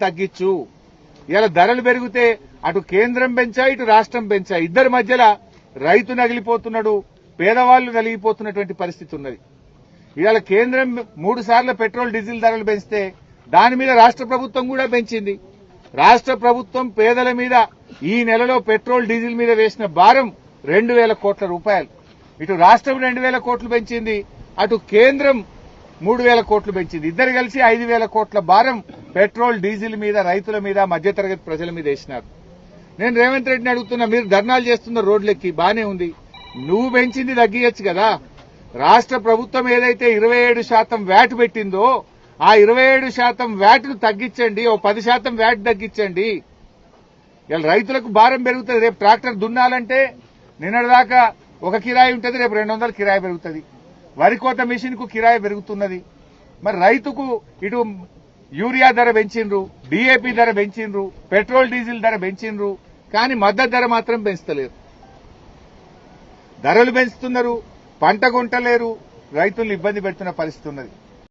తగ్గించు. ఇలా ధరలు పెరిగితే అటు కేంద్రం పెంచా ఇటు రాష్ట్రం పెంచా ఇద్దరి మధ్యలో రైతు నగిలిపోతున్నాడు, పేదవాళ్లు నలిగిపోతున్నటువంటి పరిస్థితి ఉన్నది. ఇవాళ కేంద్రం 3 సార్లు పెట్రోల్ డీజిల్ ధరలు పెంచితే దాని మీద రాష్ట్ర ప్రభుత్వం కూడా పెంచింది. రాష్ట్ర ప్రభుత్వం పేదల మీద ఈ నెలలో పెట్రోల్ డీజిల్ మీద వేసిన భారం 2,000 కోట్ల రూపాయలు. ఇటు రాష్ట్రం 2,000 కోట్లు పెంచింది, అటు కేంద్రం 3,000 కోట్లు పెంచింది. ఇద్దరు కలిసి 5,000 కోట్ల భారం పెట్రోల్ డీజిల్ మీద, రైతుల మీద, మధ్యతరగతి ప్రజల మీద వేసినారు. నేను రేవంత్ రెడ్డిని అడుగుతున్నా, మీరు ధర్నాలు చేస్తున్న రోడ్లెక్కి బానే ఉంది, నువ్వు పెంచింది తగ్గియచ్చు కదా. రాష్ట్ర ప్రభుత్వం ఏదైతే 27% వ్యాట్ పెట్టిందో ఆ 27% వ్యాట్ను తగ్గించండి, ఓ 10% వ్యాట్ తగ్గించండి. ఇలా రైతులకు భారం పెరుగుతుంది. రేపు ట్రాక్టర్ దున్నాలంటే నిన్నటిదాకా ఒక కిరాయి ఉంటుంది, రేపు 200 కిరాయి పెరుగుతుంది. వరి కోత మిషన్ కు కిరాయి పెరుగుతున్నది. మరి రైతుకు ఇటు యూరియా ధర పెంచిండ్రు, డీఏపీ ధర పెంచిండ్రు, పెట్రోల్ డీజిల్ ధర పెంచిండ్రు, కానీ మద్దతు ధర మాత్రం పెంచుతలేరు. ధరలు పెంచుతున్నారు, పంట కొంటలేరు, రైతులు ఇబ్బంది పెడుతున్న పరిస్థితి ఉన్నది.